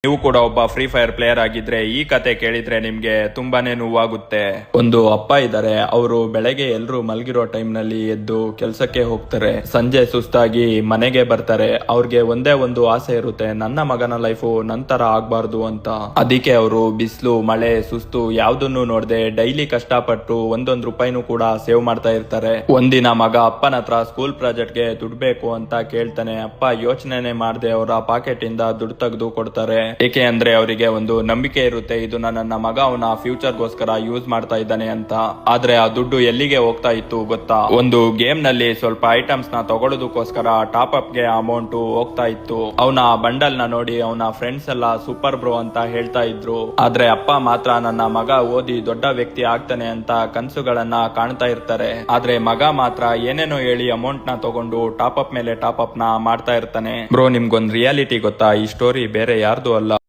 ನೀವು ಕೂಡ ಒಬ್ಬ ಫ್ರೀ ಫೈರ್ ಪ್ಲೇಯರ್ ಆಗಿದ್ರೆ ಈ ಕತೆ ಕೇಳಿದ್ರೆ ನಿಮ್ಗೆ ತುಂಬಾನೇ ನೋವಾಗುತ್ತೆ. ಒಂದು ಅಪ್ಪ ಇದ್ದಾರೆ, ಅವರು ಬೆಳಗ್ಗೆ ಎಲ್ರು ಮಲಗಿರೋ ಟೈಮ್ ನಲ್ಲಿ ಎದ್ದು ಕೆಲ್ಸಕ್ಕೆ ಹೋಗ್ತಾರೆ. ಸಂಜೆ ಸುಸ್ತಾಗಿ ಮನೆಗೆ ಬರ್ತಾರೆ. ಅವ್ರಿಗೆ ಒಂದೇ ಒಂದು ಆಸೆ ಇರುತ್ತೆ, ನನ್ನ ಮಗನ ಲೈಫು ನಂತರ ಆಗ್ಬಾರ್ದು ಅಂತ. ಅದಕ್ಕೆ ಅವರು ಬಿಸಿಲು ಮಳೆ ಸುಸ್ತು ಯಾವ್ದನ್ನು ನೋಡದೆ ಡೈಲಿ ಕಷ್ಟಪಟ್ಟು ಒಂದೊಂದು ರೂಪಾಯಿನೂ ಕೂಡ ಸೇವ್ ಮಾಡ್ತಾ ಇರ್ತಾರೆ. ಒಂದಿನ ಮಗ ಅಪ್ಪನ ಹತ್ರ ಸ್ಕೂಲ್ ಪ್ರಾಜೆಕ್ಟ್ ಗೆ ದುಡ್ಡು ಬೇಕು ಅಂತ ಕೇಳ್ತಾನೆ. ಅಪ್ಪ ಯೋಚನೆ ಮಾಡದೆ ಅವರ ಪಾಕೆಟ್ ಇಂದ ದುಡ್ಡು ತೆಗೆದು ಕೊಡ್ತಾರೆ. ಏಕೆ ಅಂದ್ರೆ ಅವರಿಗೆ ಒಂದು ನಂಬಿಕೆ ಇರುತ್ತೆ, ಇದು ನನ್ನ ಮಗ ಅವನ ಫ್ಯೂಚರ್ ಗೋಸ್ಕರ ಯೂಸ್ ಮಾಡ್ತಾ ಇದ್ದಾನೆ ಅಂತ. ಆದ್ರೆ ಆ ದುಡ್ಡು ಎಲ್ಲಿಗೆ ಹೋಗ್ತಾ ಇತ್ತು ಗೊತ್ತಾ? ಒಂದು ಗೇಮ್ ನಲ್ಲಿ ಸ್ವಲ್ಪ ಐಟಮ್ಸ್ ನ ತಗೊಳ್ಳೋದಕ್ಕೋಸ್ಕರ ಟಾಪ್ ಅಪ್ ಗೆ ಅಮೌಂಟ್ ಹೋಗ್ತಾ ಇತ್ತು. ಅವನ ಬಂಡಲ್ ನ ನೋಡಿ ಅವನ ಫ್ರೆಂಡ್ಸ್ ಎಲ್ಲ ಸೂಪರ್ ಬ್ರೋ ಅಂತ ಹೇಳ್ತಾ ಇದ್ರು. ಆದ್ರೆ ಅಪ್ಪ ಮಾತ್ರ ನನ್ನ ಮಗ ಓದಿ ದೊಡ್ಡ ವ್ಯಕ್ತಿ ಆಗ್ತಾನೆ ಅಂತ ಕನಸುಗಳನ್ನ ಕಾಣ್ತಾ ಇರ್ತಾರೆ. ಆದ್ರೆ ಮಗ ಮಾತ್ರ ಏನೇನೋ ಹೇಳಿ ಅಮೌಂಟ್ ನ ತಗೊಂಡು ಟಾಪ್ ಅಪ್ ಮೇಲೆ ಟಾಪ್ ಅಪ್ ನ ಮಾಡ್ತಾ ಇರ್ತಾನೆ. ಬ್ರೋ, ನಿಮ್ಗೊಂದ್ ರಿಯಾಲಿಟಿ ಗೊತ್ತಾ? ಈ ಸ್ಟೋರಿ ಬೇರೆ ಯಾರ್ದು ಅಲ್ಲ.